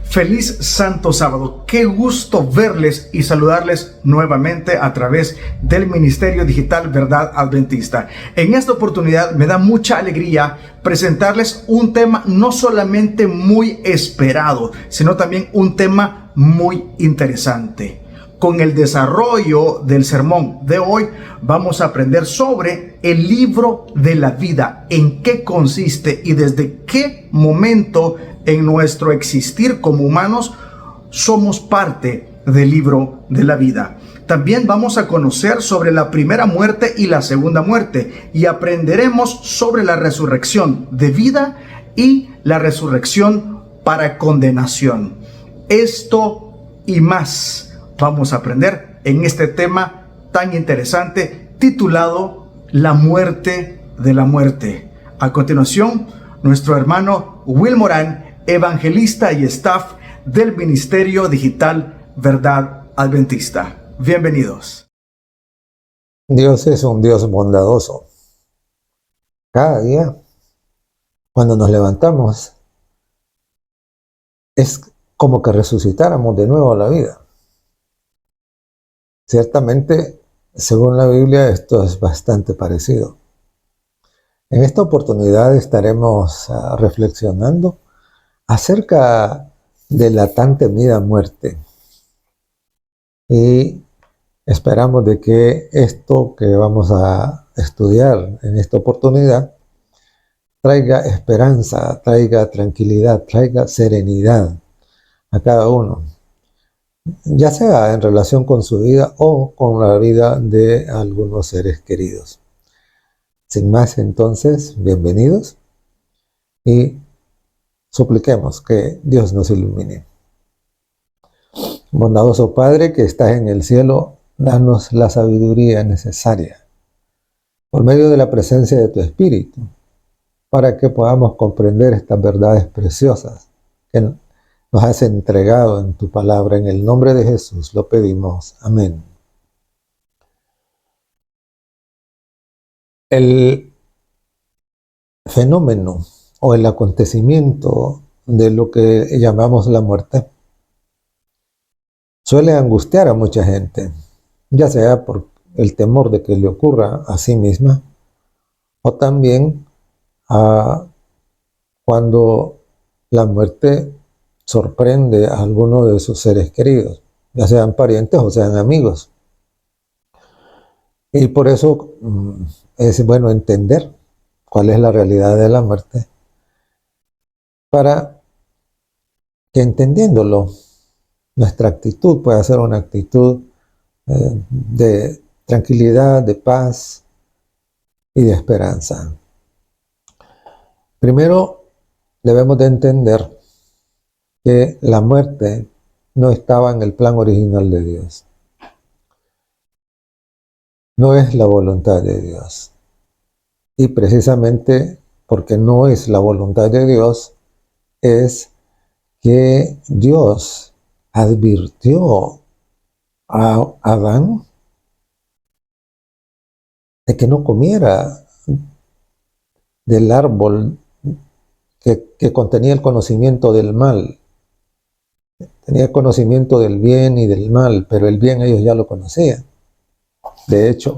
Feliz Santo Sábado. Qué gusto verles y saludarles nuevamente a través del Ministerio Digital Verdad Adventista. En esta oportunidad me da mucha alegría presentarles un tema no solamente muy esperado, sino también un tema muy interesante. Con el desarrollo del sermón de hoy vamos a aprender sobre el libro de la vida, en qué consiste y desde qué momento en nuestro existir como humanos somos parte del libro de la vida. También vamos a conocer sobre la primera muerte y la segunda muerte y aprenderemos sobre la resurrección de vida y la resurrección para condenación. Esto y más vamos a aprender en este tema tan interesante titulado La muerte de la muerte. A continuación, nuestro hermano Will Morán, evangelista y staff del Ministerio Digital Verdad Adventista. Bienvenidos. Dios es un Dios bondadoso. Cada día, cuando nos levantamos, es como que resucitáramos de nuevo a la vida. Ciertamente, según la Biblia, esto es bastante parecido. En esta oportunidad estaremos reflexionando acerca de la tan temida muerte. Y esperamos de que esto que vamos a estudiar en esta oportunidad traiga esperanza, traiga tranquilidad, traiga serenidad a cada uno, ya sea en relación con su vida o con la vida de algunos seres queridos. Sin más, entonces, bienvenidos y supliquemos que Dios nos ilumine. Bondadoso Padre que estás en el cielo, danos la sabiduría necesaria por medio de la presencia de tu Espíritu, para que podamos comprender estas verdades preciosas que nos has entregado en tu palabra. En el nombre de Jesús lo pedimos. Amén. El fenómeno o el acontecimiento de lo que llamamos la muerte suele angustiar a mucha gente, ya sea por el temor de que le ocurra a sí misma o también cuando la muerte sorprende a alguno de sus seres queridos, ya sean parientes o sean amigos. Y por eso es bueno entender cuál es la realidad de la muerte, para que entendiéndolo, nuestra actitud pueda ser una actitud de tranquilidad, de paz y de esperanza. Primero, debemos de entender que la muerte no estaba en el plan original de Dios. No es la voluntad de Dios. Y precisamente porque no es la voluntad de Dios, es que Dios advirtió a Adán de que no comiera del árbol que contenía el conocimiento del mal. Tenía conocimiento del bien y del mal, pero el bien ellos ya lo conocían. De hecho,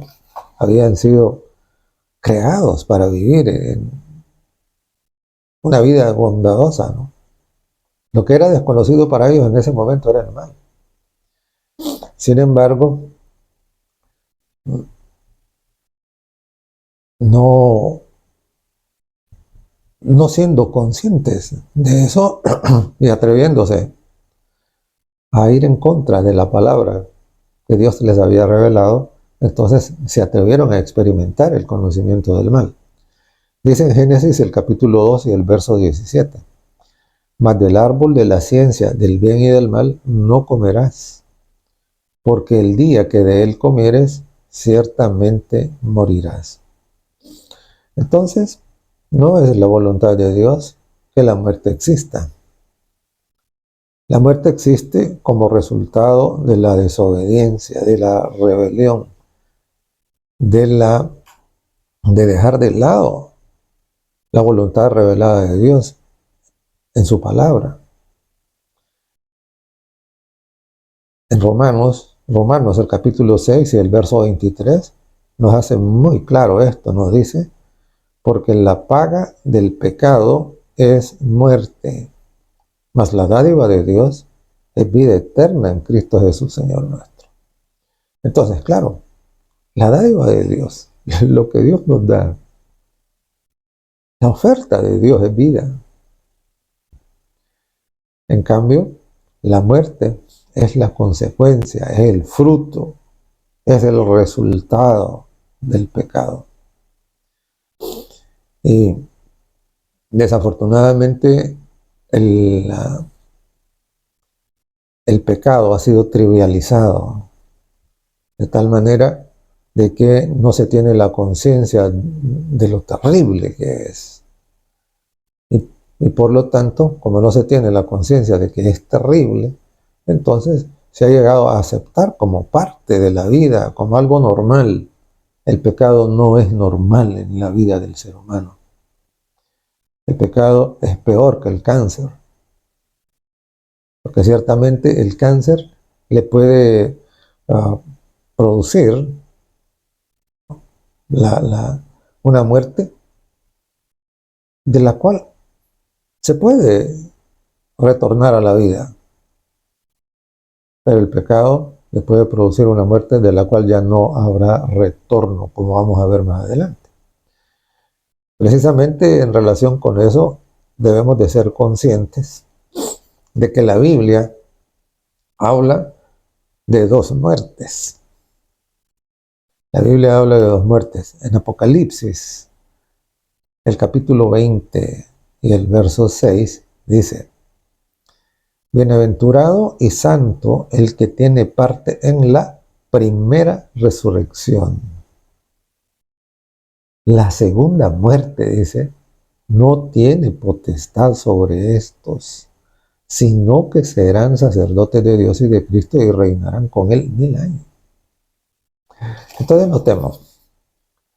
habían sido creados para vivir en una vida bondadosa, ¿no? Lo que era desconocido para ellos en ese momento era el mal. Sin embargo, no siendo conscientes de eso y atreviéndose a ir en contra de la palabra que Dios les había revelado, entonces se atrevieron a experimentar el conocimiento del mal. Dice en Génesis el capítulo 2 y el verso 17: mas del árbol de la ciencia del bien y del mal no comerás, porque el día que de él comieres, ciertamente morirás. Entonces, no es la voluntad de Dios que la muerte exista. La muerte existe como resultado de la desobediencia, de la rebelión, de dejar de lado la voluntad revelada de Dios en su palabra. en Romanos el capítulo 6 y el verso 23 nos hace muy claro esto, nos dice, porque la paga del pecado es muerte, mas la dádiva de Dios es vida eterna en Cristo Jesús, Señor nuestro. Entonces, claro, la dádiva de Dios, lo que Dios nos da, la oferta de Dios es vida. En cambio, la muerte es la consecuencia, es el fruto, es el resultado del pecado. Y desafortunadamente el pecado ha sido trivializado de tal manera de que no se tiene la conciencia de lo terrible que es. Y por lo tanto, como no se tiene la conciencia de que es terrible, entonces se ha llegado a aceptar como parte de la vida, como algo normal. El pecado no es normal en la vida del ser humano. El pecado es peor que el cáncer, porque ciertamente el cáncer le puede producir una muerte de la cual se puede retornar a la vida, pero el pecado le puede producir una muerte de la cual ya no habrá retorno, como vamos a ver más adelante. Precisamente en relación con eso debemos de ser conscientes de que la Biblia habla de dos muertes. La Biblia habla de dos muertes. En Apocalipsis, el capítulo 20 y el verso 6 dice: bienaventurado y santo el que tiene parte en la primera resurrección. La segunda muerte, dice, no tiene potestad sobre estos, sino que serán sacerdotes de Dios y de Cristo y reinarán con él 1000 años. Entonces notemos,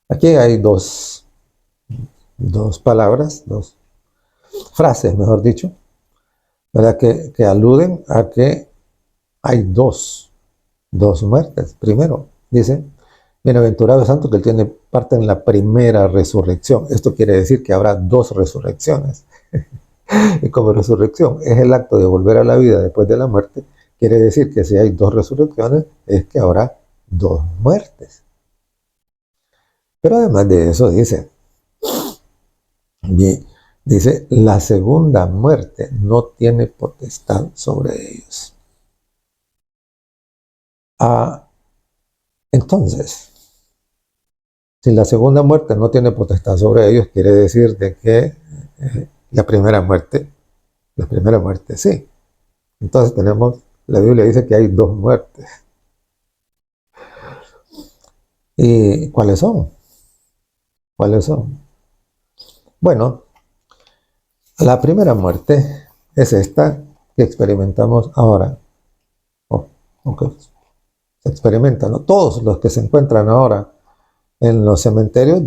aquí hay dos palabras, dos frases, mejor dicho, ¿verdad? Que aluden a que hay dos muertes. Primero, dice, bienaventurado y santo que él tiene parte en la primera resurrección. Esto quiere decir que habrá dos resurrecciones. Y como resurrección es el acto de volver a la vida después de la muerte, quiere decir que si hay dos resurrecciones, es que habrá dos muertes. Pero además de eso dice, la segunda muerte no tiene potestad sobre ellos. Entonces, si la segunda muerte no tiene potestad sobre ellos, quiere decir de que la primera muerte sí. Entonces la Biblia dice que hay dos muertes. ¿Y cuáles son? ¿Cuáles son? Bueno, la primera muerte es esta que experimentamos ahora. O que se experimentan, ¿no? Todos los que se encuentran ahora en los cementerios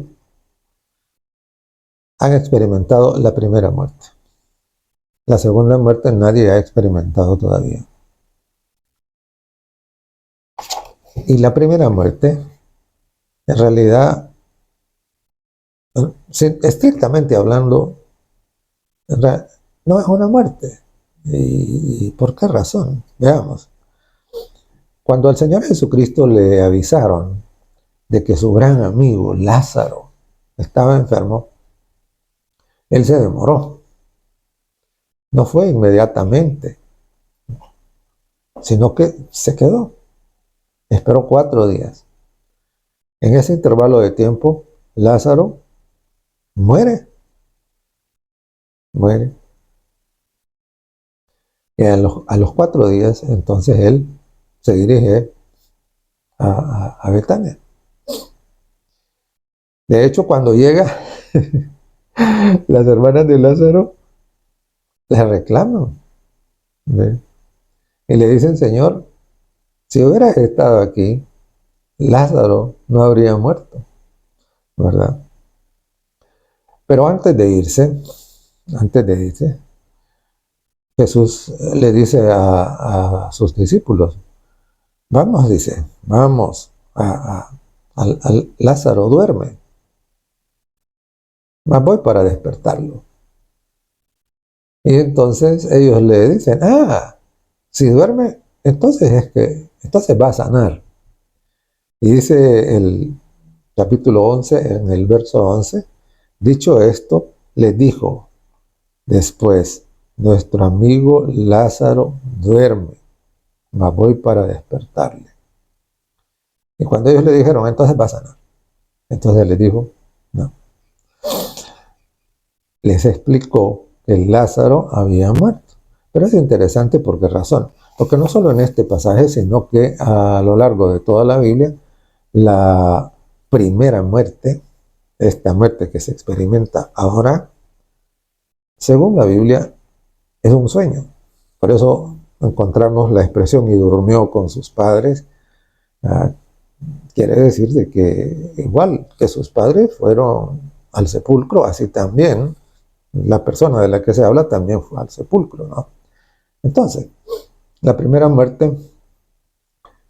han experimentado la primera muerte. La segunda muerte nadie ha experimentado todavía. Y la primera muerte, en realidad, estrictamente hablando, no es una muerte. ¿Y por qué razón? Veamos. Cuando al Señor Jesucristo le avisaron de que su gran amigo Lázaro estaba enfermo, él se demoró. No fue inmediatamente, sino que se quedó. Esperó 4 días. En ese intervalo de tiempo, Lázaro muere. Y a los 4 días, entonces él se dirige a Betania. De hecho, cuando llega, las hermanas de Lázaro le reclaman. ¿Ve? Y le dicen, Señor, si hubieras estado aquí, Lázaro no habría muerto, ¿verdad? Pero antes de irse, Jesús le dice a sus discípulos, Vamos, dice, vamos, al Lázaro duerme, mas voy para despertarlo. Y entonces ellos le dicen, si duerme, entonces va a sanar. Y dice el capítulo 11, en el verso 11, dicho esto, les dijo después, nuestro amigo Lázaro duerme, mas voy para despertarle. Y cuando ellos le dijeron, entonces va a sanar. Entonces les dijo, no. Les explicó que Lázaro había muerto. Pero es interesante por qué razón. Porque no solo en este pasaje, sino que a lo largo de toda la Biblia, la primera muerte, esta muerte que se experimenta ahora, según la Biblia, es un sueño. Por eso encontramos la expresión y durmió con sus padres. Ah, quiere decir de que igual que sus padres fueron al sepulcro, así también la persona de la que se habla también fue al sepulcro, ¿no? Entonces, la primera muerte,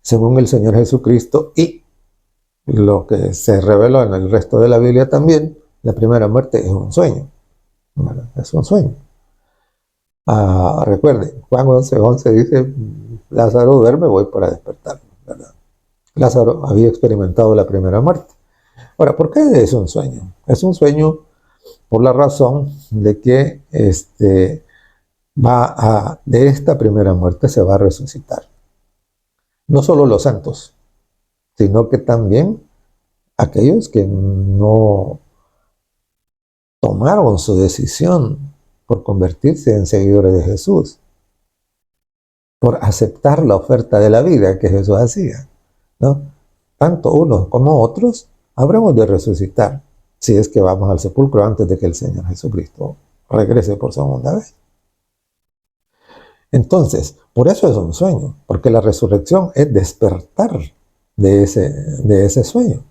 según el Señor Jesucristo y lo que se reveló en el resto de la Biblia también, la primera muerte es un sueño, ¿verdad? Es un sueño. Recuerden, Juan 11:11 dice, Lázaro duerme, voy para despertarlo, ¿verdad? Lázaro había experimentado la primera muerte. Ahora, ¿por qué es un sueño? Es un sueño por la razón de que de esta primera muerte se va a resucitar. No solo los santos, sino que también aquellos que no tomaron su decisión por convertirse en seguidores de Jesús, por aceptar la oferta de la vida que Jesús hacía, ¿no? Tanto unos como otros habremos de resucitar si es que vamos al sepulcro antes de que el Señor Jesucristo regrese por segunda vez. Entonces, por eso es un sueño, porque la resurrección es despertar de ese sueño.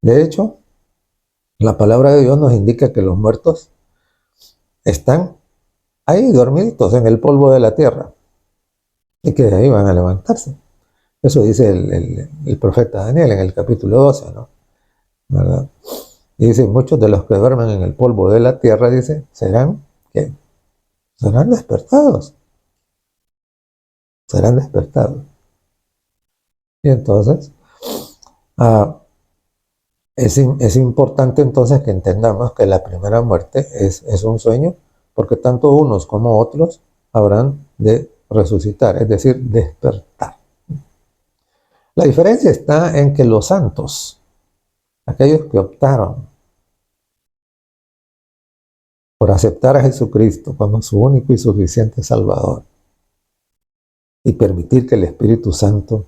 De hecho, la palabra de Dios nos indica que los muertos están ahí dormiditos en el polvo de la tierra y que de ahí van a levantarse. Eso dice el profeta Daniel en el capítulo 12, ¿no? ¿Verdad? Y dice, muchos de los que duermen en el polvo de la tierra, dice, ¿qué? Serán despertados. Serán despertados. Y entonces, es importante entonces que entendamos que la primera muerte es un sueño, porque tanto unos como otros habrán de resucitar, es decir, despertar. La diferencia está en que los santos, aquellos que optaron por aceptar a Jesucristo como su único y suficiente Salvador y permitir que el Espíritu Santo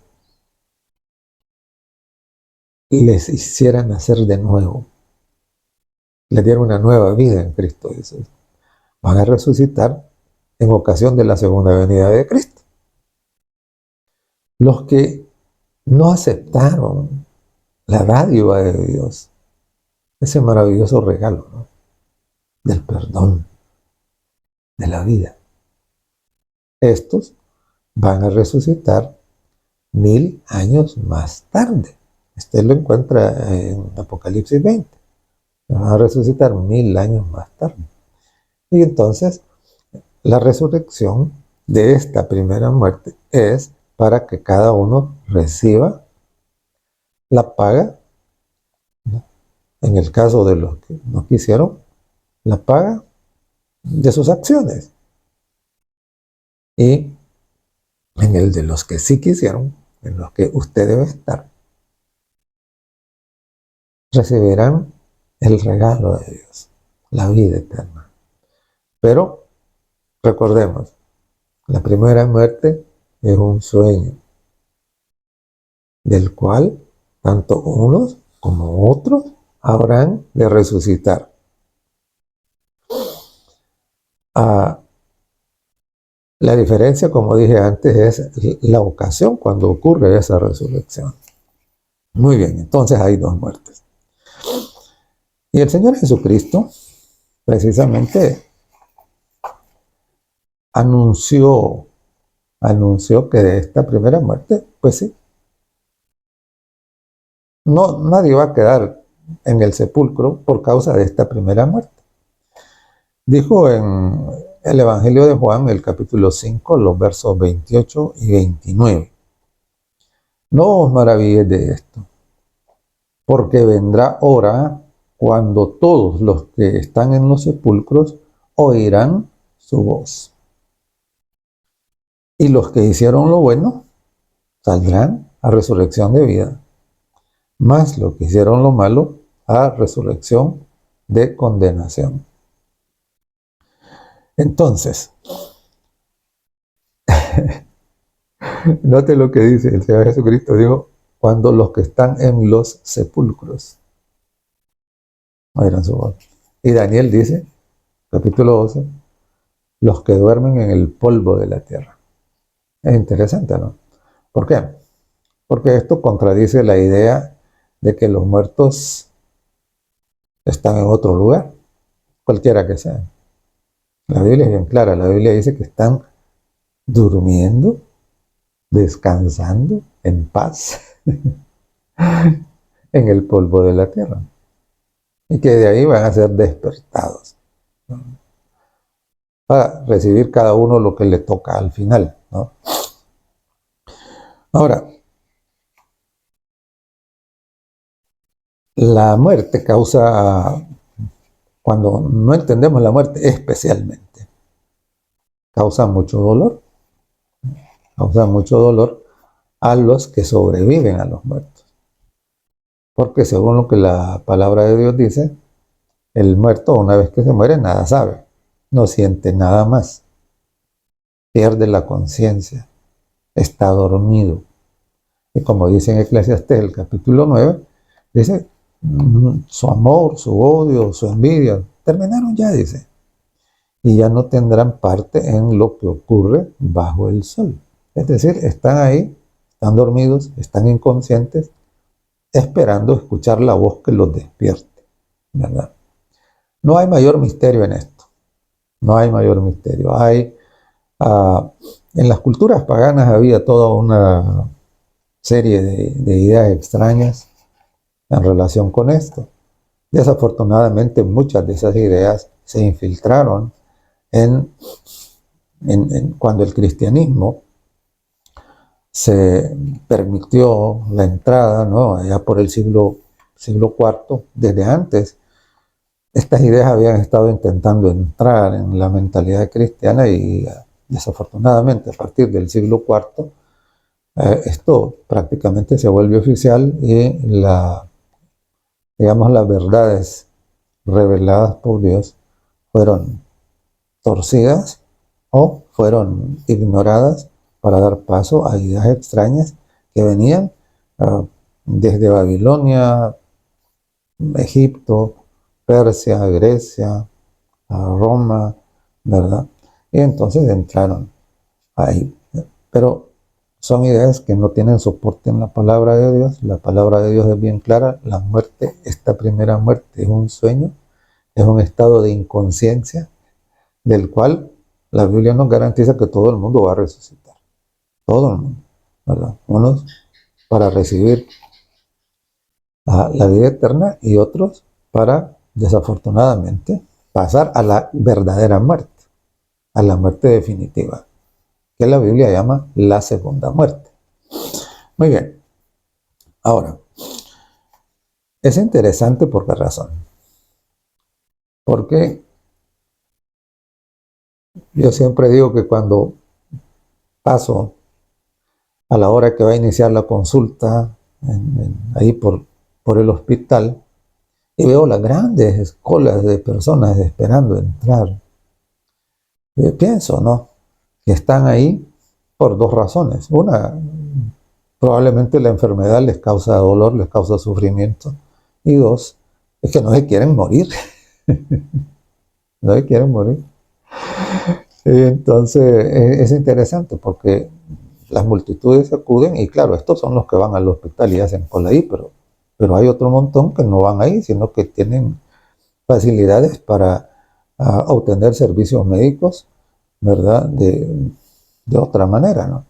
les hiciera nacer de nuevo, les diera una nueva vida en Cristo Jesús, van a resucitar en ocasión de la segunda venida de Cristo. Los que no aceptaron la dádiva de Dios, ese maravilloso regalo, ¿no?, del perdón, de la vida, estos van a resucitar 1000 años más tarde. Usted lo encuentra en Apocalipsis 20. Van a resucitar 1000 años más tarde. Y entonces, la resurrección de esta primera muerte es para que cada uno reciba la paga, ¿no?, en el caso de los que no quisieron, la paga de sus acciones. Y en el de los que sí quisieron, en los que usted debe estar, recibirán el regalo de Dios, la vida eterna. Pero recordemos, la primera muerte es un sueño del cual tanto unos como otros habrán de resucitar. La diferencia, como dije antes, es la ocasión cuando ocurre esa resurrección. Muy bien, entonces hay dos muertes. Y el Señor Jesucristo precisamente anunció anunció que de esta primera muerte, pues sí, no, nadie va a quedar en el sepulcro por causa de esta primera muerte. Dijo en el Evangelio de Juan, el capítulo 5, los versos 28 y 29. No os maravilléis de esto, porque vendrá hora cuando todos los que están en los sepulcros oirán su voz. Y los que hicieron lo bueno saldrán a resurrección de vida, mas los que hicieron lo malo a resurrección de condenación. Entonces, note lo que dice el Señor Jesucristo, dijo, cuando los que están en los sepulcros oirán su voz. Y Daniel dice, capítulo 12, los que duermen en el polvo de la tierra. Es interesante, ¿no? ¿Por qué? Porque esto contradice la idea de que los muertos están en otro lugar, cualquiera que sea. La Biblia es bien clara, la Biblia dice que están durmiendo, descansando en paz en el polvo de la tierra y que de ahí van a ser despertados, ¿no? Para recibir cada uno lo que le toca al final, ¿no? Ahora, la muerte causa, cuando no entendemos la muerte especialmente, causa mucho dolor a los que sobreviven a los muertos. Porque según lo que la palabra de Dios dice, el muerto una vez que se muere nada sabe, no siente nada más, pierde la conciencia, está dormido. Y como dice en Eclesiastés, el capítulo 9, dice, su amor, su odio, su envidia, terminaron ya, dice. Y ya no tendrán parte en lo que ocurre bajo el sol. Es decir, están ahí, están dormidos, están inconscientes, esperando escuchar la voz que los despierte, ¿verdad? No hay mayor misterio en esto. No hay mayor misterio. En las culturas paganas había toda una serie de ideas extrañas en relación con esto. Desafortunadamente, muchas de esas ideas se infiltraron cuando el cristianismo se permitió la entrada, ¿no? Allá por el siglo IV, desde antes. Estas ideas habían estado intentando entrar en la mentalidad cristiana y desafortunadamente a partir del siglo IV esto prácticamente se vuelve oficial y las verdades reveladas por Dios fueron torcidas o fueron ignoradas para dar paso a ideas extrañas que venían desde Babilonia, Egipto, Persia, Grecia, Roma, ¿verdad? Y entonces entraron ahí. Pero son ideas que no tienen soporte en la palabra de Dios. La palabra de Dios es bien clara. La muerte, esta primera muerte, es un sueño, es un estado de inconsciencia del cual la Biblia nos garantiza que todo el mundo va a resucitar. Todo el mundo, ¿verdad? Unos para recibir la vida eterna y otros para, desafortunadamente, pasar a la verdadera muerte, a la muerte definitiva, que la Biblia llama la segunda muerte. Muy bien. Ahora, es interesante por qué razón. Porque yo siempre digo que cuando paso a la hora que va a iniciar la consulta, ahí por el hospital, y veo las grandes colas de personas esperando entrar, pienso, ¿no?, que están ahí por dos razones. Una, probablemente la enfermedad les causa dolor, les causa sufrimiento. Y dos, es que no se quieren morir. No se quieren morir. Y entonces es interesante porque las multitudes acuden y claro, estos son los que van al hospital y hacen cola ahí, pero hay otro montón que no van ahí, sino que tienen facilidades para obtener servicios médicos, ¿verdad?, de de otra manera, ¿no?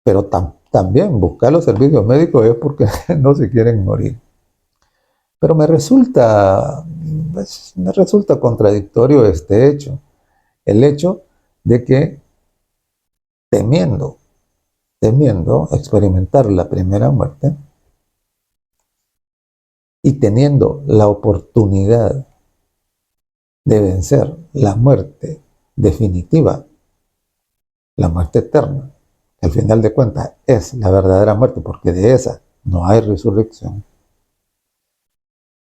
Pero también buscar los servicios médicos es porque no se quieren morir. Pero me resulta contradictorio este hecho. El hecho de que temiendo, temiendo experimentar la primera muerte y teniendo la oportunidad de vencer la muerte definitiva, la muerte eterna, que al final de cuentas es la verdadera muerte, porque de esa no hay resurrección.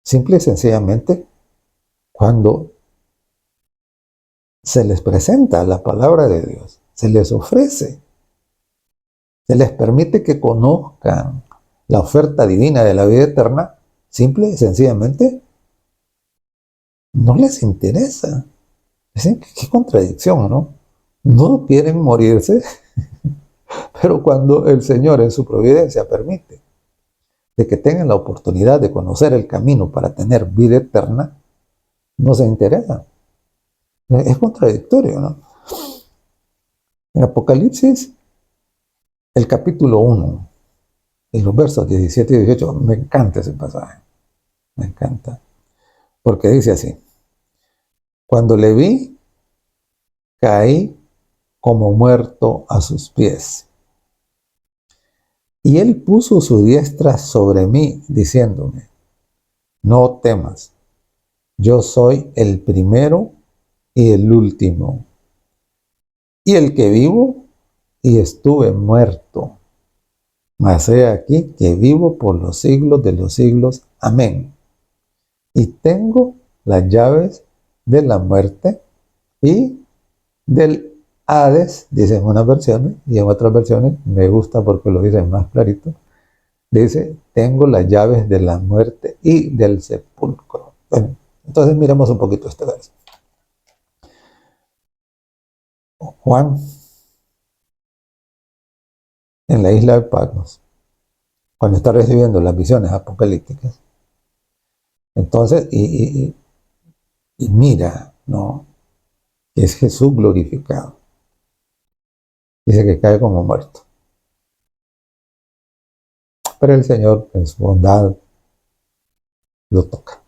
Simple y sencillamente, cuando se les presenta la palabra de Dios, se les ofrece, se les permite que conozcan la oferta divina de la vida eterna, simple y sencillamente no les interesa. Qué contradicción, ¿no? No quieren morirse, pero cuando el Señor en su providencia permite de que tengan la oportunidad de conocer el camino para tener vida eterna, no se interesan. Es contradictorio, ¿no? En Apocalipsis, el capítulo 1, en los versos 17 y 18, me encanta ese pasaje, me encanta, porque dice así: cuando le vi, caí como muerto a sus pies. Y él puso su diestra sobre mí, diciéndome: no temas, yo soy el primero y el último, y el que vivo y estuve muerto. Mas he aquí que vivo por los siglos de los siglos. Amén. Y tengo las llaves de la muerte y del Hades, dicen unas versiones, y en otras versiones, me gusta porque lo dicen más clarito, dice: tengo las llaves de la muerte y del sepulcro. Bueno, entonces miremos un poquito este verso. Juan, en la isla de Patmos, cuando está recibiendo las visiones apocalípticas, entonces, y mira, ¿no?, que es Jesús glorificado. Dice que cae como muerto. Pero el Señor, en su bondad, lo toca.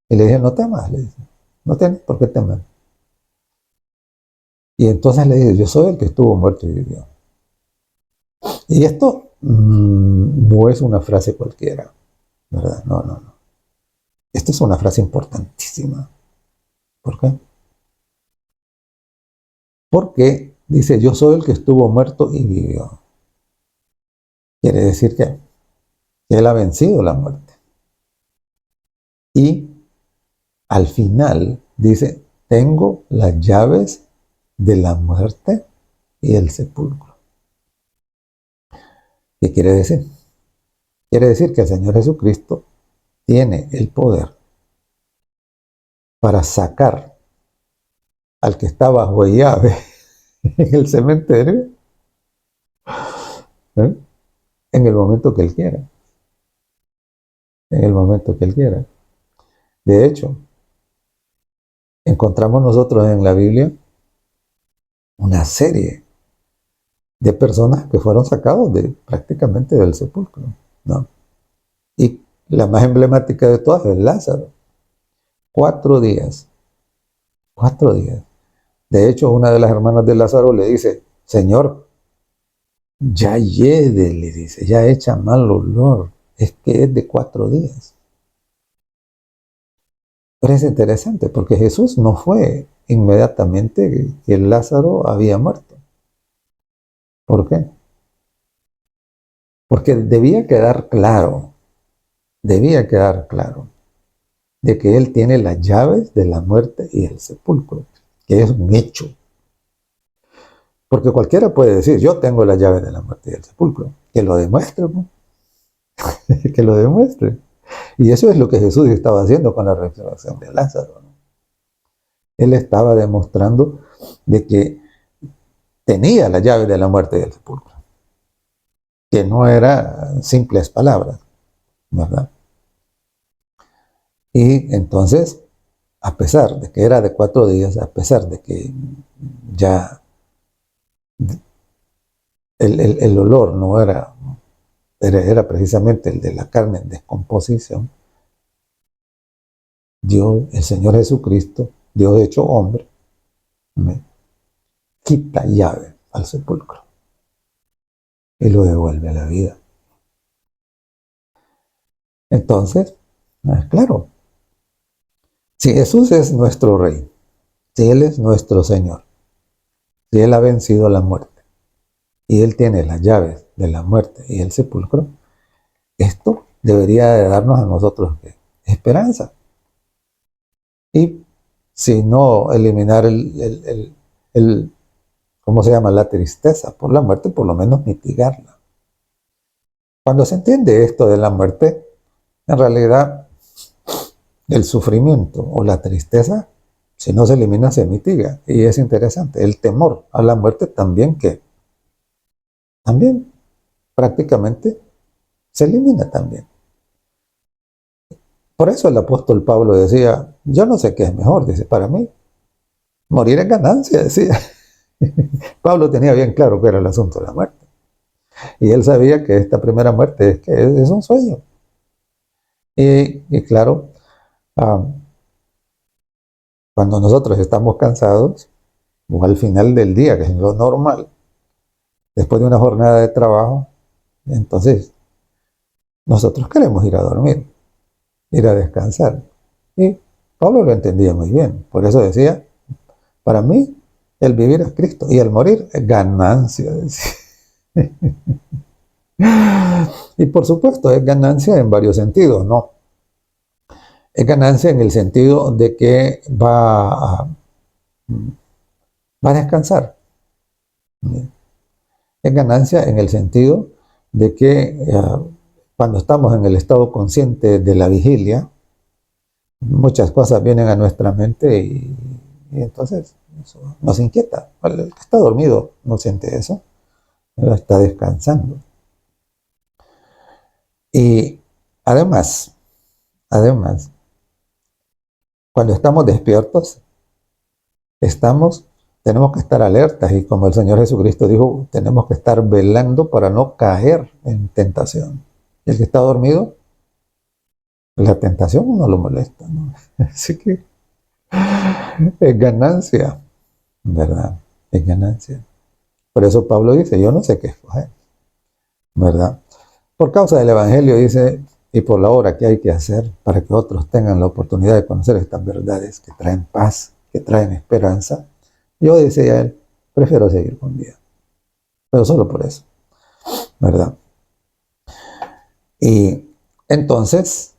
Y le dice: no temas, le dice, no tienes por qué temer. Y entonces le dice: yo soy el que estuvo muerto y vivió. Y esto no es una frase cualquiera, ¿verdad? No, no, no. Esta es una frase importantísima. ¿Por qué? Porque dice: yo soy el que estuvo muerto y vivió. Quiere decir que él ha vencido la muerte. Y al final dice: tengo las llaves de la muerte y el sepulcro. ¿Qué quiere decir? Quiere decir que el Señor Jesucristo tiene el poder para sacar al que está bajo llave en el cementerio, ¿eh?, en el momento que Él quiera. En el momento que Él quiera. De hecho, encontramos nosotros en la Biblia una serie de personas que fueron sacados prácticamente del sepulcro, ¿no? Y la más emblemática de todas es Lázaro. 4 días. 4 días. De hecho, una de las hermanas de Lázaro le dice: Señor, ya hiede, le dice, ya echa mal olor. Es que es de 4 días. Pero es interesante porque Jesús no fue inmediatamente que Lázaro había muerto. ¿Por qué? Porque debía quedar claro de que Él tiene las llaves de la muerte y el sepulcro, que es un hecho. Porque cualquiera puede decir: yo tengo las llaves de la muerte y del sepulcro. Que lo demuestre, ¿no? Que lo demuestre. Y eso es lo que Jesús estaba haciendo con la resurrección de Lázaro, ¿no? Él estaba demostrando de que tenía las llaves de la muerte y del sepulcro. Que no eran simples palabras, ¿verdad? Y entonces, a pesar de que era de 4 días, a pesar de que ya el olor no era precisamente el de la carne en descomposición. Dios, el Señor Jesucristo, Dios hecho hombre, ¿me? Quita llave al sepulcro y lo devuelve a la vida. Entonces, claro, si Jesús es nuestro Rey, si Él es nuestro Señor, si Él ha vencido la muerte y Él tiene las llaves de la muerte y el sepulcro, esto debería de darnos a nosotros esperanza. Y si no eliminar ¿cómo se llama? La tristeza por la muerte, por lo menos mitigarla. Cuando se entiende esto de la muerte, en realidad el sufrimiento o la tristeza, si no se elimina, se mitiga. Y es interesante, el temor a la muerte también prácticamente se elimina también. Por eso el apóstol Pablo decía, yo no sé qué es mejor, dice, para mí, morir es ganancia, decía. Pablo tenía bien claro que era el asunto de la muerte. Y él sabía que esta primera muerte es un sueño. Y claro, cuando nosotros estamos cansados, o al final del día, que es lo normal, después de una jornada de trabajo, entonces nosotros queremos ir a dormir, ir a descansar. Y Pablo lo entendía muy bien. Por eso decía, para mí, el vivir es Cristo y el morir es ganancia. Y por supuesto, es ganancia en varios sentidos, ¿no? Es ganancia en el sentido de que va a descansar. Es ganancia en el sentido de que cuando estamos en el estado consciente de la vigilia, muchas cosas vienen a nuestra mente y entonces eso nos inquieta. El que está dormido no siente eso, está descansando. Y además, cuando estamos despiertos, tenemos que estar alertas y como el Señor Jesucristo dijo, tenemos que estar velando para no caer en tentación. Y el que está dormido, la tentación no lo molesta, ¿no? Así que es ganancia, ¿verdad? Es ganancia. Por eso Pablo dice, yo no sé qué escoger, ¿verdad? Por causa del Evangelio dice, y por la obra que hay que hacer para que otros tengan la oportunidad de conocer estas verdades que traen paz, que traen esperanza, yo decía él, prefiero seguir con vida. Pero solo por eso, ¿verdad? Y entonces,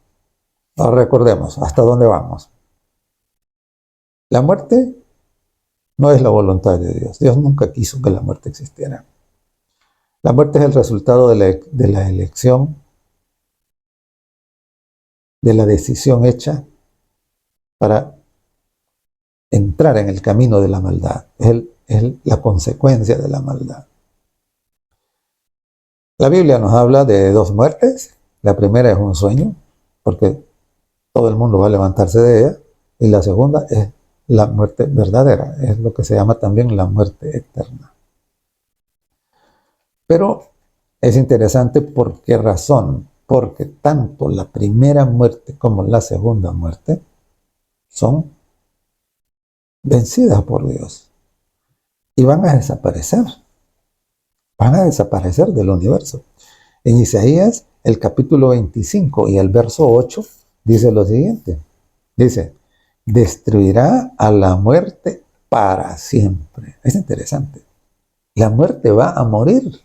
recordemos, ¿hasta dónde vamos? La muerte no es la voluntad de Dios. Dios nunca quiso que la muerte existiera. La muerte es el resultado de la elección, de la decisión hecha para entrar en el camino de la maldad. Es la consecuencia de la maldad. La Biblia nos habla de dos muertes. La primera es un sueño, porque todo el mundo va a levantarse de ella. Y la segunda es la muerte verdadera. Es lo que se llama también la muerte eterna. Pero es interesante por qué razón. Porque tanto la primera muerte como la segunda muerte son vencidas por Dios. Y van a desaparecer. Van a desaparecer del universo. En Isaías, el capítulo 25 y el verso 8, dice lo siguiente. Dice, destruirá a la muerte para siempre. Es interesante. La muerte va a morir.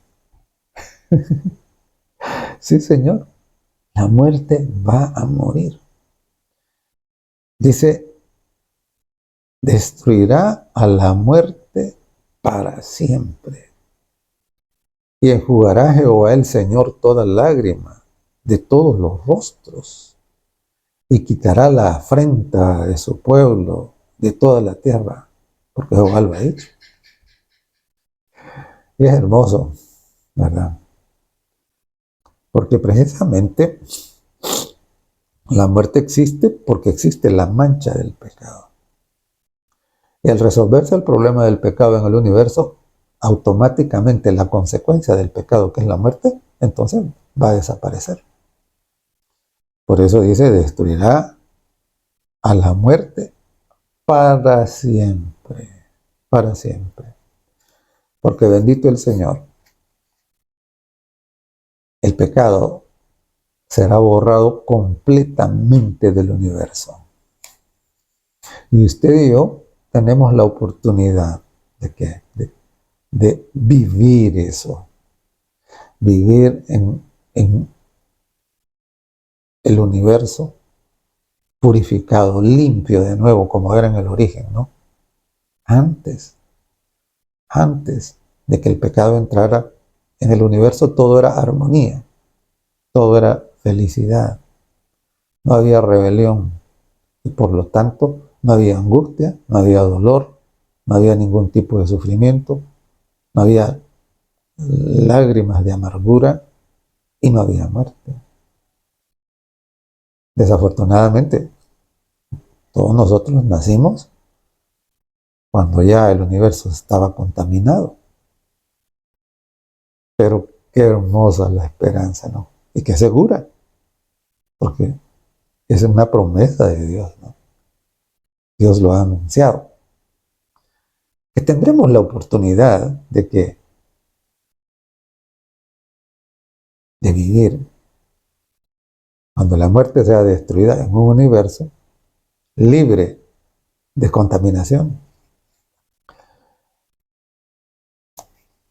Sí, Señor. La muerte va a morir. Dice, destruirá a la muerte para siempre. Y enjugará Jehová el Señor toda lágrima de todos los rostros. Y quitará la afrenta de su pueblo de toda la tierra. Porque Jehová lo ha dicho. Y es hermoso, ¿verdad? Porque precisamente la muerte existe porque existe la mancha del pecado. Y al resolverse el problema del pecado en el universo, automáticamente la consecuencia del pecado, que es la muerte, entonces va a desaparecer. Por eso dice, destruirá a la muerte para siempre, para siempre. Porque bendito el Señor, el pecado será borrado completamente del universo. Y usted y yo tenemos la oportunidad de vivir eso, vivir en el universo purificado, limpio de nuevo, como era en el origen, ¿no? Antes de que el pecado entrara en el universo, todo era armonía, todo era felicidad, no había rebelión y por lo tanto no había angustia, no había dolor, no había ningún tipo de sufrimiento, no había lágrimas de amargura y no había muerte. Desafortunadamente, todos nosotros nacimos cuando ya el universo estaba contaminado. Pero qué hermosa la esperanza, ¿no? Y qué segura, porque es una promesa de Dios, ¿no? Dios lo ha anunciado. Que tendremos la oportunidad de vivir cuando la muerte sea destruida en un universo libre de contaminación.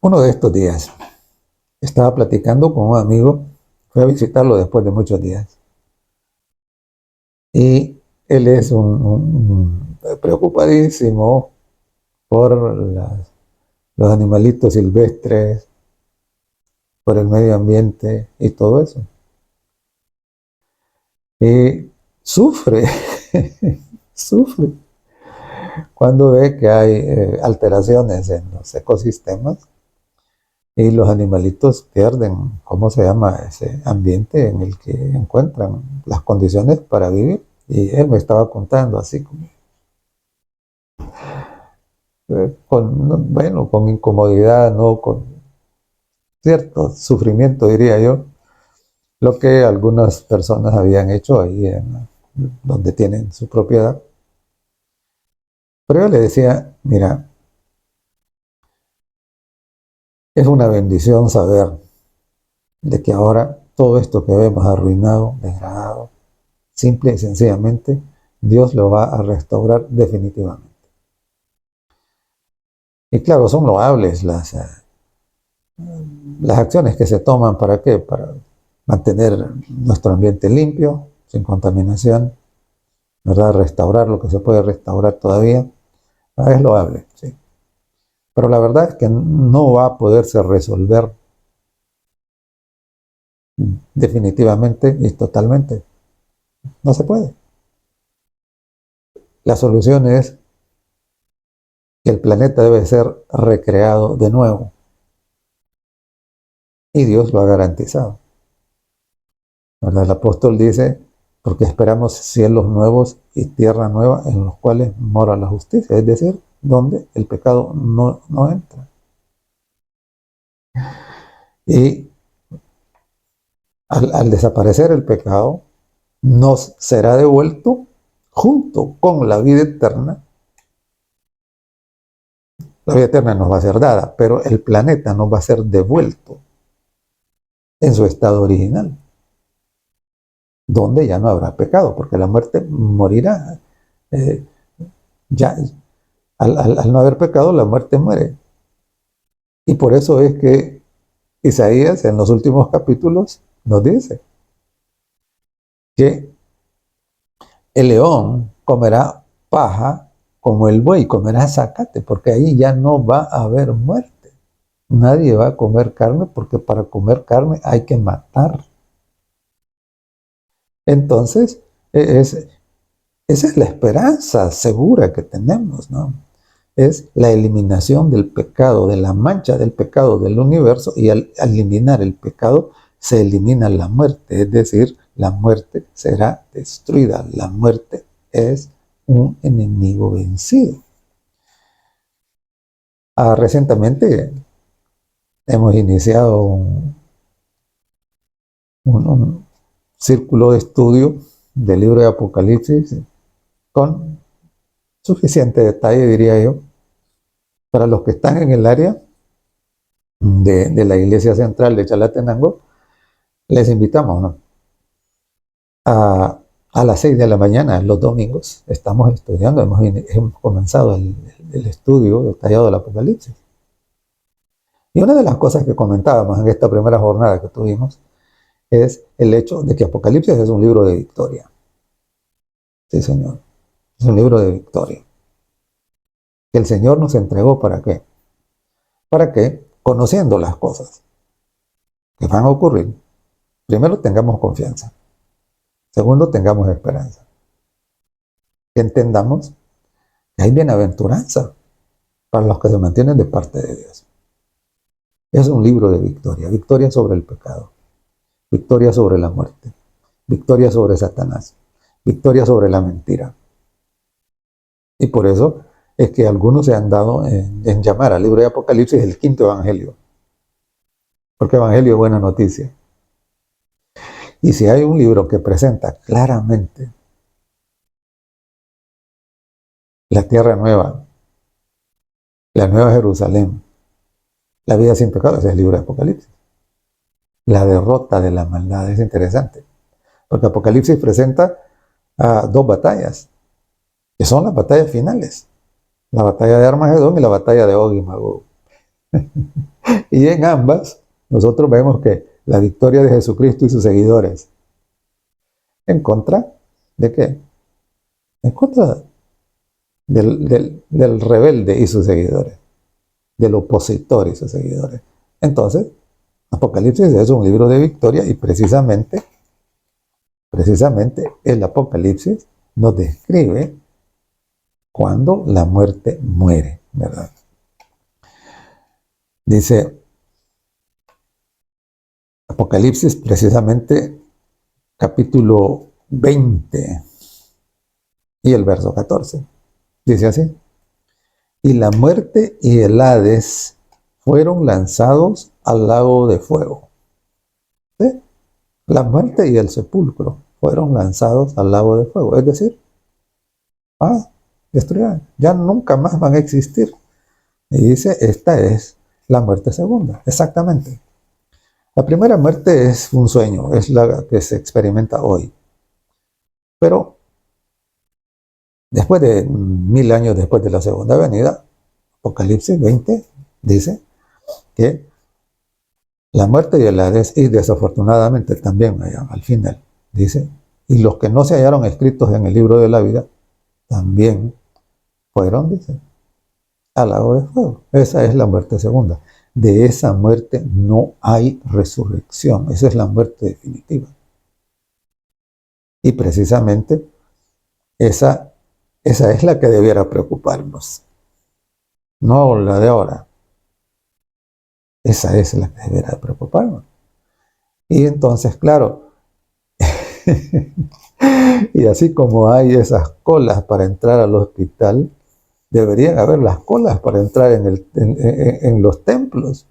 Uno de estos días estaba platicando con un amigo, fui a visitarlo después de muchos días, y él es un preocupadísimo por los animalitos silvestres, por el medio ambiente y todo eso. Y sufre, sufre cuando ve que hay alteraciones en los ecosistemas y los animalitos pierden, ¿cómo se llama? Ese ambiente en el que encuentran las condiciones para vivir. Y él me estaba contando así como, con incomodidad, ¿no? Con cierto sufrimiento, diría yo, lo que algunas personas habían hecho ahí donde tienen su propiedad. Pero yo le decía, mira, es una bendición saber de que ahora todo esto que vemos arruinado, degradado, simple y sencillamente, Dios lo va a restaurar definitivamente. Y claro, son loables las acciones que se toman. ¿Para qué? Para mantener nuestro ambiente limpio, sin contaminación, ¿verdad? Restaurar lo que se puede restaurar todavía. Es loable, sí. Pero la verdad es que no va a poderse resolver definitivamente y totalmente. No se puede. La solución es que el planeta debe ser recreado de nuevo. Y Dios lo ha garantizado. ¿Verdad? El apóstol dice, porque esperamos cielos nuevos y tierra nueva en los cuales mora la justicia, es decir, donde el pecado no entra. Y al desaparecer el pecado, nos será devuelto junto con la vida eterna. La vida eterna nos va a ser dada, pero el planeta nos va a ser devuelto en su estado original, donde ya no habrá pecado, porque la muerte morirá. Ya al no haber pecado, la muerte muere. Y por eso es que Isaías en los últimos capítulos nos dice que el león comerá paja como el buey, comerá zacate, porque ahí ya no va a haber muerte. Nadie va a comer carne porque para comer carne hay que matar. Entonces, esa es la esperanza segura que tenemos, ¿no? Es la eliminación del pecado, de la mancha del pecado del universo, y al eliminar el pecado se elimina la muerte, es decir, la muerte será destruida. La muerte es un enemigo vencido. Recientemente hemos iniciado un círculo de estudio del libro de Apocalipsis con suficiente detalle, diría yo, para los que están en el área de la iglesia central de Chalatenango. Les invitamos, ¿no?, a las 6 de la mañana, los domingos, estamos estudiando, hemos comenzado el estudio detallado del Apocalipsis. Y una de las cosas que comentábamos en esta primera jornada que tuvimos es el hecho de que Apocalipsis es un libro de victoria. Sí, Señor, es un libro de victoria. Que el Señor nos entregó, ¿para qué? Para que, conociendo las cosas que van a ocurrir, primero tengamos confianza. Segundo, tengamos esperanza. Que entendamos que hay bienaventuranza para los que se mantienen de parte de Dios. Es un libro de victoria. Victoria sobre el pecado. Victoria sobre la muerte. Victoria sobre Satanás. Victoria sobre la mentira. Y por eso es que algunos se han dado en llamar al libro de Apocalipsis el quinto evangelio. Porque evangelio es buena noticia. Y si hay un libro que presenta claramente la tierra nueva, la nueva Jerusalén, la vida sin pecado, ese es el libro de Apocalipsis. La derrota de la maldad es interesante. Porque Apocalipsis presenta dos batallas, que son las batallas finales. La batalla de Armagedón y la batalla de Og y Magog. Y en ambas, nosotros vemos que la victoria de Jesucristo y sus seguidores, ¿en contra de qué? En contra del rebelde y sus seguidores, del opositor y sus seguidores. Entonces, Apocalipsis es un libro de victoria y precisamente el Apocalipsis nos describe cuando la muerte muere, ¿verdad? Dice Apocalipsis, precisamente capítulo 20 y el verso 14. Dice así: y la muerte y el Hades fueron lanzados al lago de fuego. ¿Sí? La muerte y el sepulcro fueron lanzados al lago de fuego. Es decir, destruirán, ya nunca más van a existir. Y dice, esta es la muerte segunda, exactamente. La primera muerte es un sueño, es la que se experimenta hoy. Pero después de 1000 años después de la segunda venida, Apocalipsis 20 dice que la muerte y el Hades, y desafortunadamente también al final, dice, y los que no se hallaron escritos en el libro de la vida, también fueron, dice, al lago de fuego. Esa es la muerte segunda. De esa muerte no hay resurrección. Esa es la muerte definitiva. Y precisamente esa es la que debiera preocuparnos. No la de ahora. Esa es la que debiera preocuparnos. Y entonces, claro, y así como hay esas colas para entrar al hospital, deberían haber las colas para entrar en los templos.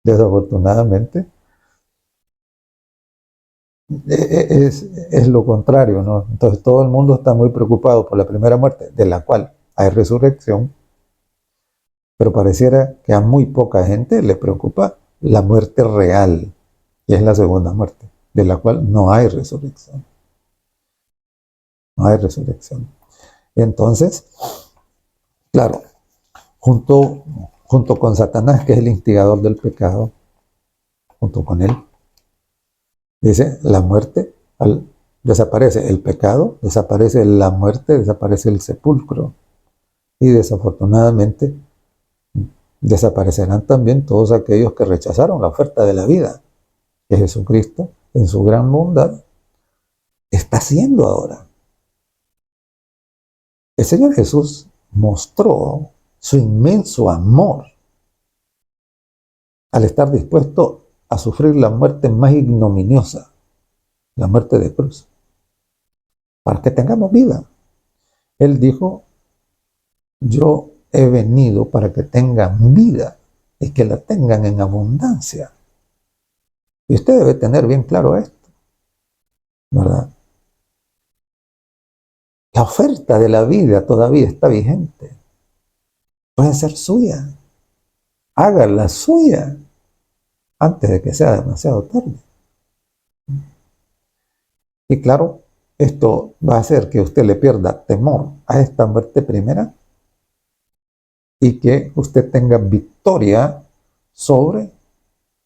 Desafortunadamente, es lo contrario, ¿no? Entonces todo el mundo está muy preocupado por la primera muerte, de la cual hay resurrección, pero pareciera que a muy poca gente le preocupa la muerte real, y es la segunda muerte, de la cual no hay resurrección. No hay resurrección. Entonces, claro, junto con Satanás, que es el instigador del pecado, junto con él, dice, la muerte, desaparece el pecado, desaparece la muerte, desaparece el sepulcro. Y desafortunadamente desaparecerán también todos aquellos que rechazaron la oferta de la vida que Jesucristo, en su gran bondad, está haciendo ahora. El Señor Jesús mostró su inmenso amor al estar dispuesto a sufrir la muerte más ignominiosa, la muerte de cruz, para que tengamos vida. Él dijo, yo he venido para que tengan vida y que la tengan en abundancia. Y usted debe tener bien claro esto, ¿verdad? La oferta de la vida todavía está vigente. Puede ser suya. Hágala suya antes de que sea demasiado tarde. Y claro, esto va a hacer que usted le pierda temor a esta muerte primera y que usted tenga victoria sobre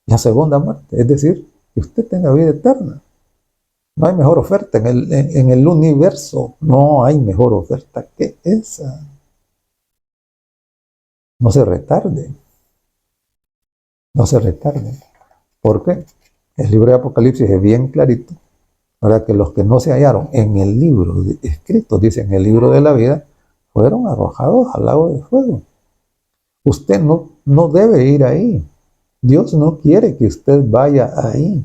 la segunda muerte. Es decir, que usted tenga vida eterna. No hay mejor oferta en el universo. No hay mejor oferta que esa. No se retarde. No se retarde. Porque el libro de Apocalipsis es bien clarito. Para que los que no se hallaron en el libro escrito, dice en el libro de la vida, fueron arrojados al lago de fuego. Usted no debe ir ahí. Dios no quiere que usted vaya ahí.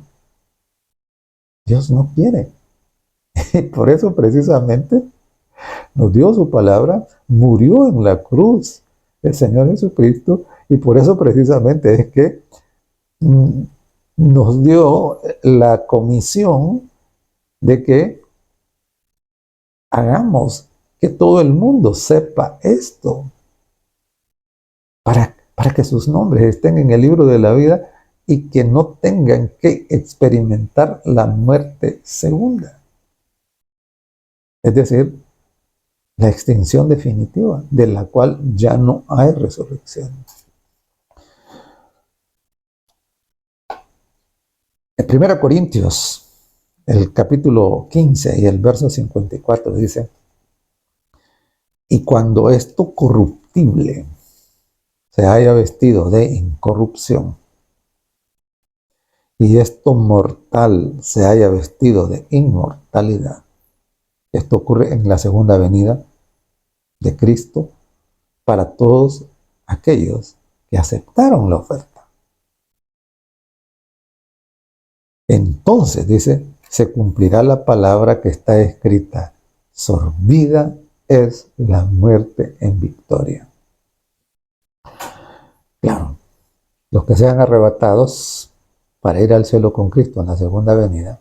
Dios no quiere. Y por eso precisamente nos dio su palabra, murió en la cruz el Señor Jesucristo, y por eso precisamente es que nos dio la comisión de que hagamos que todo el mundo sepa esto, para que sus nombres estén en el libro de la vida y que no tengan que experimentar la muerte segunda. Es decir, la extinción definitiva, de la cual ya no hay resurrección. En 1 Corintios, el capítulo 15 y el verso 54 dice: y cuando esto corruptible se haya vestido de incorrupción, y esto mortal se haya vestido de inmortalidad. Esto ocurre en la segunda venida de Cristo para todos aquellos que aceptaron la oferta. Entonces, dice, se cumplirá la palabra que está escrita: sorbida es la muerte en victoria. Claro, los que sean arrebatados para ir al cielo con Cristo en la segunda venida,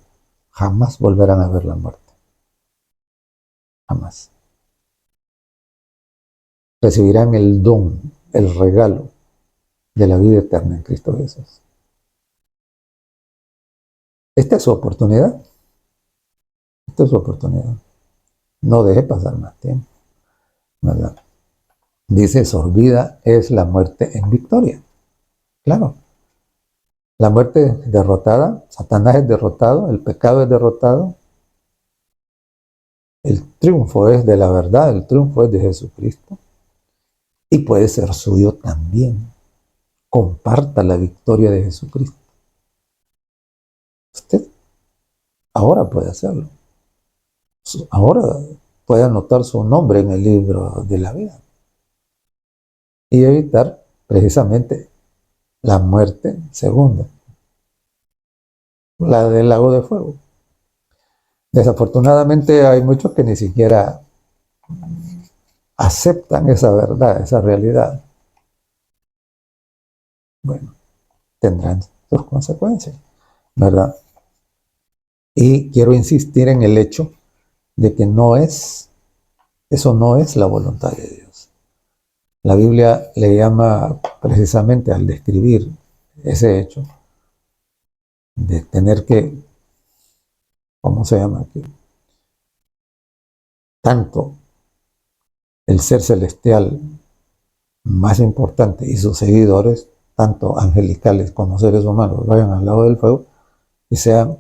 jamás volverán a ver la muerte. Jamás. Recibirán el don, el regalo de la vida eterna en Cristo Jesús. Esta es su oportunidad. Esta es su oportunidad. No deje pasar más tiempo, ¿verdad? Dice, sorbida es la muerte en victoria. Claro. La muerte es derrotada, Satanás es derrotado, el pecado es derrotado. El triunfo es de la verdad, el triunfo es de Jesucristo. Y puede ser suyo también. Comparta la victoria de Jesucristo. Usted ahora puede hacerlo. Ahora puede anotar su nombre en el libro de la vida. Y evitar precisamente la muerte segunda. La del lago de fuego. Desafortunadamente hay muchos que ni siquiera aceptan esa verdad, esa realidad. Bueno, tendrán sus consecuencias, ¿verdad? Y quiero insistir en el hecho de que eso no es la voluntad de Dios. La Biblia le llama precisamente al describir ese hecho de tener que, ¿cómo se llama aquí? Tanto el ser celestial más importante y sus seguidores, tanto angelicales como seres humanos, vayan al lado del fuego y sean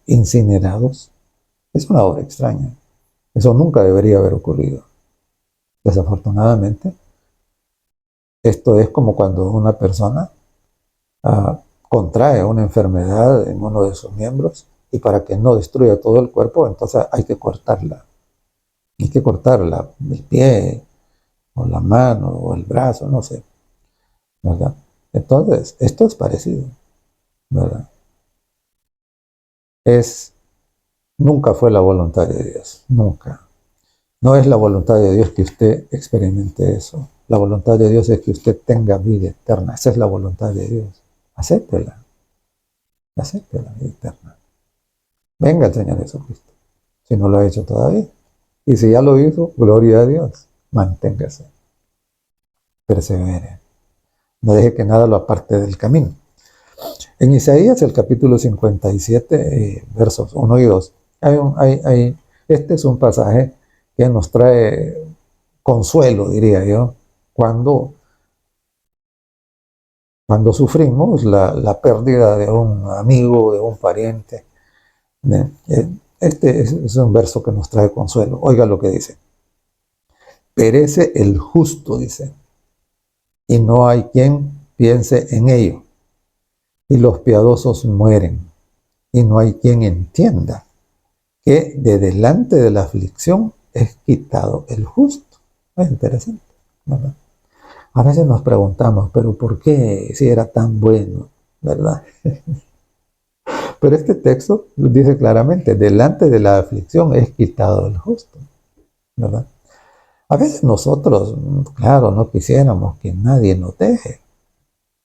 incinerados. Es una obra extraña. Eso nunca debería haber ocurrido. Desafortunadamente, esto es como cuando una persona contrae una enfermedad en uno de sus miembros, y para que no destruya todo el cuerpo, entonces hay que cortarla. Hay que cortarla, el pie, o la mano, o el brazo, no sé, ¿verdad? Entonces, esto es parecido, ¿verdad? Nunca fue la voluntad de Dios, nunca. No es la voluntad de Dios que usted experimente eso. la voluntad de Dios es que usted tenga vida eterna. Esa es la voluntad de Dios. Acéptela. Acepte la vida eterna. Venga el Señor Jesucristo, si no lo ha hecho todavía. Y si ya lo hizo, gloria a Dios. Manténgase. Persevere. No deje que nada lo aparte del camino. En Isaías, el capítulo 57, versos 1 y 2, este es un pasaje que nos trae consuelo, diría yo, cuando sufrimos la pérdida de un amigo, de un pariente. Este es un verso que nos trae consuelo. Oiga lo que dice. Perece el justo, dice, y no hay quien piense en ello. Y los piadosos mueren, y no hay quien entienda que de delante de la aflicción es quitado el justo. Es interesante, ¿verdad? A veces nos preguntamos, pero ¿por qué si era tan bueno? ¿Verdad? Pero este texto dice claramente, delante de la aflicción es quitado el justo, ¿verdad? A veces nosotros, claro, no quisiéramos que nadie nos deje,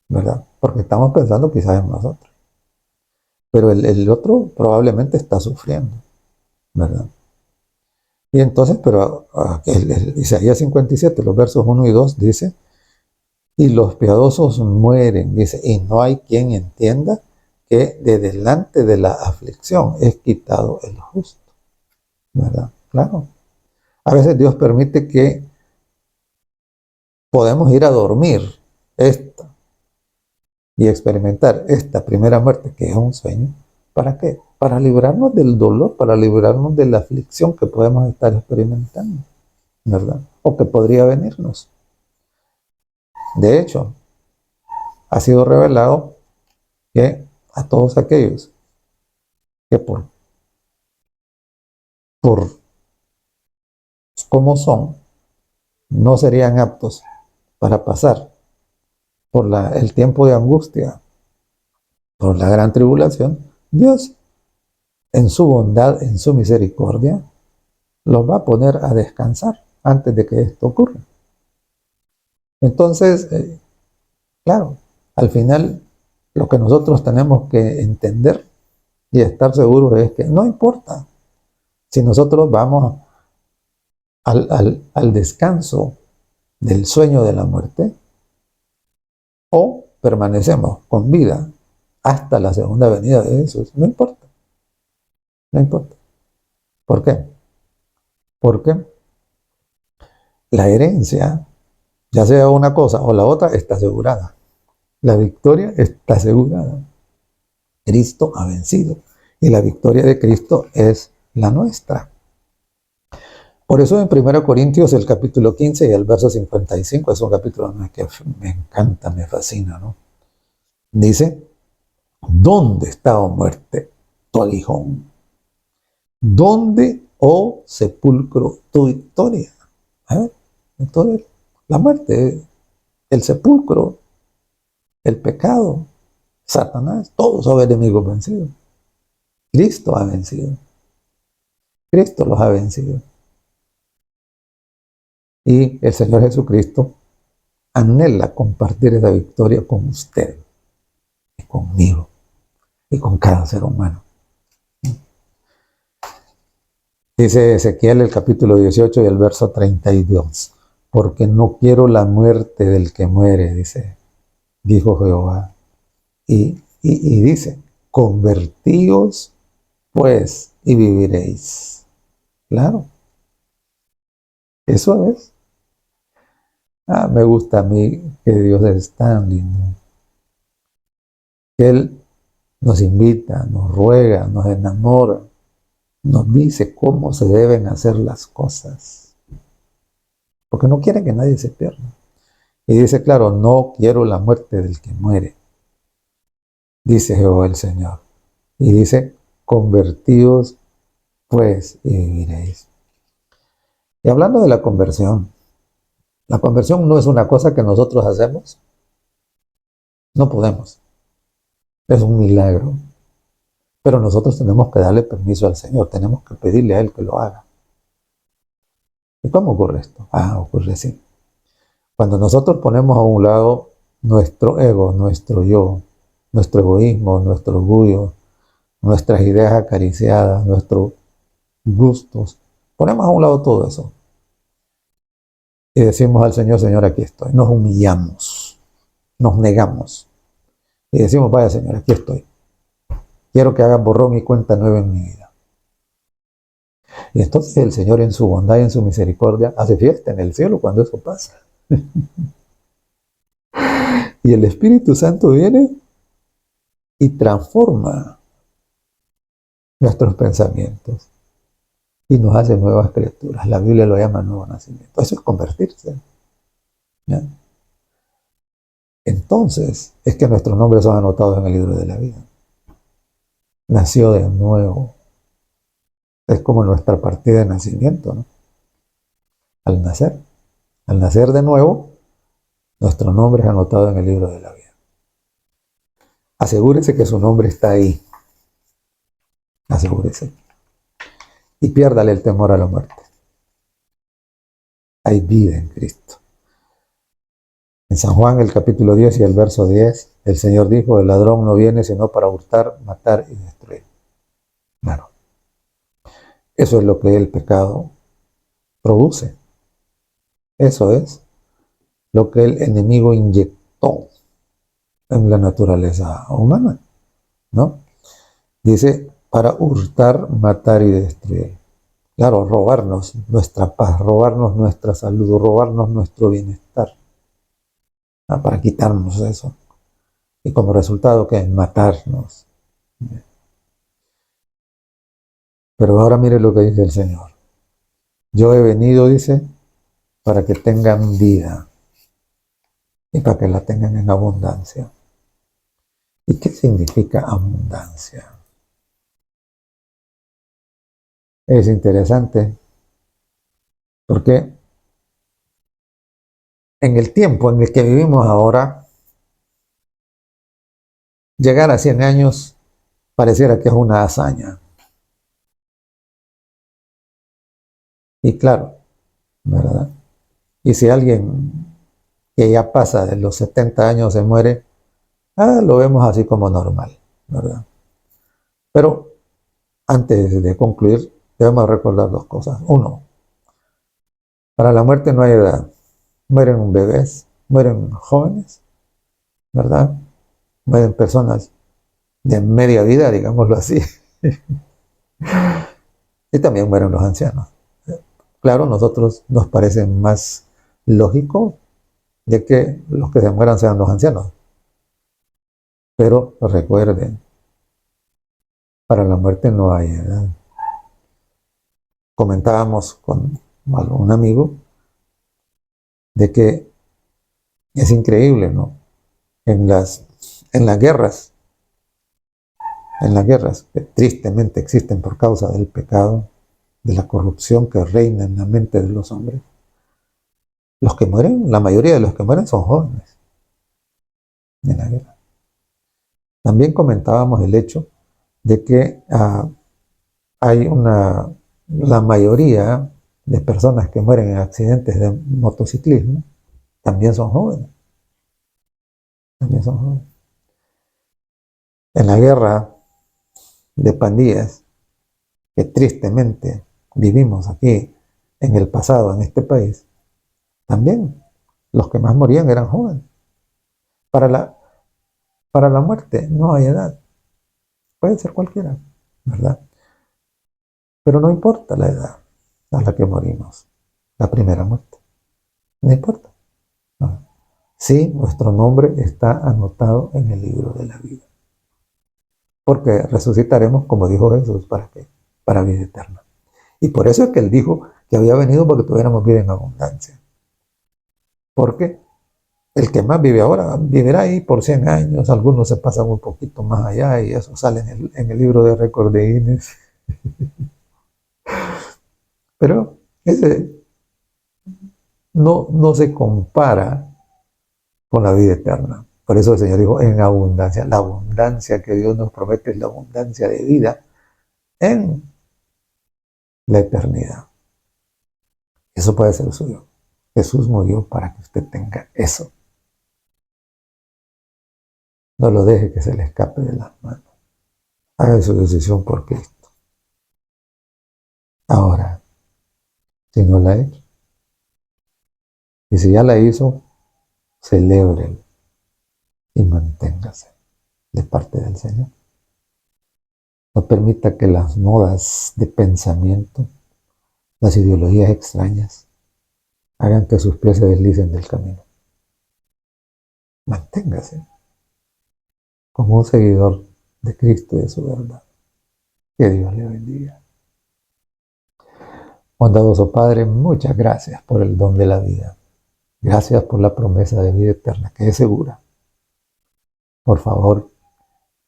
¿verdad? Porque estamos pensando quizás en nosotros. Pero el otro probablemente está sufriendo, ¿verdad? Y entonces, pero el Isaías 57, los versos 1 y 2 dice, y los piadosos mueren, dice, y no hay quien entienda que de delante de la aflicción es quitado el justo, ¿verdad? Claro. A veces Dios permite que podemos ir a dormir y experimentar esta primera muerte, que es un sueño. ¿Para qué? Para librarnos del dolor, para librarnos de la aflicción que podemos estar experimentando, ¿verdad? O que podría venirnos. De hecho, ha sido revelado que a todos aquellos que por cómo son, no serían aptos para pasar por el tiempo de angustia, por la gran tribulación, Dios, en su bondad, en su misericordia, los va a poner a descansar antes de que esto ocurra. Entonces, claro, al final lo que nosotros tenemos que entender y estar seguros es que no importa si nosotros vamos al descanso del sueño de la muerte o permanecemos con vida hasta la segunda venida de Jesús. No importa. No importa. ¿Por qué? Porque la herencia, ya sea una cosa o la otra, está asegurada. La victoria está asegurada. Cristo ha vencido. Y la victoria de Cristo es la nuestra. Por eso en 1 Corintios, el capítulo 15 y el verso 55, es un capítulo que me encanta, me fascina, ¿no? Dice, ¿dónde está, oh muerte, tu aguijón? ¿Dónde, oh sepulcro, tu victoria? Entonces, la muerte, el sepulcro, el pecado, Satanás, todos son enemigos vencidos. Cristo ha vencido. Cristo los ha vencido. Y el Señor Jesucristo anhela compartir esa victoria con usted y conmigo y con cada ser humano. Dice Ezequiel el capítulo 18 y el verso 32, porque no quiero la muerte del que muere, dijo Jehová. Y dice, convertíos pues y viviréis. Claro, eso es. Me gusta a mí que Dios es tan lindo. Que Él nos invita, nos ruega, nos enamora, nos dice cómo se deben hacer las cosas. Porque no quiere que nadie se pierda. Y dice, claro, no quiero la muerte del que muere, dice Jehová el Señor. Y dice, convertíos pues y viviréis. Y hablando de la conversión no es una cosa que nosotros hacemos. No podemos. Es un milagro. Pero nosotros tenemos que darle permiso al Señor. Tenemos que pedirle a Él que lo haga. ¿Y cómo ocurre esto? Ocurre así. Cuando nosotros ponemos a un lado nuestro ego, nuestro yo, nuestro egoísmo, nuestro orgullo, nuestras ideas acariciadas, nuestros gustos, ponemos a un lado todo eso y decimos al Señor, Señor, aquí estoy. Nos humillamos, nos negamos y decimos, vaya Señor, aquí estoy. Quiero que hagas borrón y cuenta nueva en mi vida. Y entonces el Señor en su bondad y en su misericordia hace fiesta en el cielo cuando eso pasa. Y el Espíritu Santo viene y transforma nuestros pensamientos y nos hace nuevas criaturas. La Biblia lo llama nuevo nacimiento. Eso es convertirse. ¿Ya? Entonces es que nuestros nombres son anotados en el libro de la vida. Nació de nuevo. Es como nuestra partida de nacimiento, ¿no? Al nacer de nuevo, nuestro nombre es anotado en el libro de la vida. Asegúrese que su nombre está ahí. Asegúrese. Y piérdale el temor a la muerte. Hay vida en Cristo. En San Juan, el capítulo 10 y el verso 10, el Señor dijo, el ladrón no viene sino para hurtar, matar y destruir. Claro. Eso es lo que el pecado produce. Eso es lo que el enemigo inyectó en la naturaleza humana, ¿no? Dice, para hurtar, matar y destruir. Claro, robarnos nuestra paz, robarnos nuestra salud, robarnos nuestro bienestar, ¿no? Para quitarnos eso. Y como resultado, ¿qué? Matarnos. Pero ahora mire lo que dice el Señor. Yo he venido, dice, para que tengan vida y para que la tengan en abundancia. ¿Y qué significa abundancia? Es interesante porque en el tiempo en el que vivimos ahora, llegar a 100 años pareciera que es una hazaña. Y claro, ¿verdad? Y si alguien que ya pasa de los 70 años se muere, lo vemos así como normal, ¿verdad? Pero antes de concluir, debemos recordar dos cosas. Uno, para la muerte no hay edad. Mueren bebés, mueren jóvenes, ¿verdad? Mueren personas de media vida, digámoslo así. Y también mueren los ancianos. Claro, a nosotros nos parece más lógico de que los que se mueran sean los ancianos. Pero recuerden, para la muerte no hay edad. Comentábamos con un amigo de que es increíble, ¿no? En las guerras, que tristemente existen por causa del pecado, de la corrupción que reina en la mente de los hombres, los que mueren, la mayoría de los que mueren son jóvenes en la guerra. También comentábamos el hecho de que hay la mayoría de personas que mueren en accidentes de motociclismo también son jóvenes. También son jóvenes. En la guerra de pandillas, que tristemente vivimos aquí en el pasado, en este país, también los que más morían eran jóvenes. Para la muerte no hay edad. Puede ser cualquiera, ¿verdad? Pero no importa la edad a la que morimos, la primera muerte. No importa. No. Sí, nuestro nombre está anotado en el libro de la vida. Porque resucitaremos, como dijo Jesús, ¿para qué? Para vida eterna. Y por eso es que Él dijo que había venido porque tuviéramos vida en abundancia. Porque el que más vive ahora vivirá ahí por 100 años, algunos se pasan un poquito más allá y eso sale en el libro de récord de Guinness. Pero ese no se compara con la vida eterna. Por eso el Señor dijo en abundancia. La abundancia que Dios nos promete es la abundancia de vida en la eternidad. Eso puede ser suyo. Jesús murió para que usted tenga eso. No lo deje que se le escape de las manos. Haga su decisión por Cristo. Ahora, si no la ha hecho, y si ya la hizo, celébrelo y manténgase de parte del Señor. No permita que las modas de pensamiento, las ideologías extrañas, hagan que sus pies se deslicen del camino. Manténgase como un seguidor de Cristo y de su verdad. Que Dios le bendiga. Bondadoso Padre, muchas gracias por el don de la vida. Gracias por la promesa de vida eterna, que es segura. Por favor,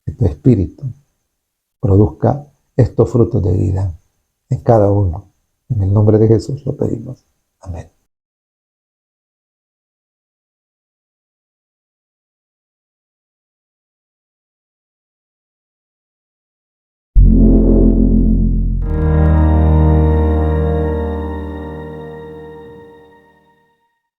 que tu Espíritu produzca estos frutos de vida en cada uno. En el nombre de Jesús lo pedimos. Amén.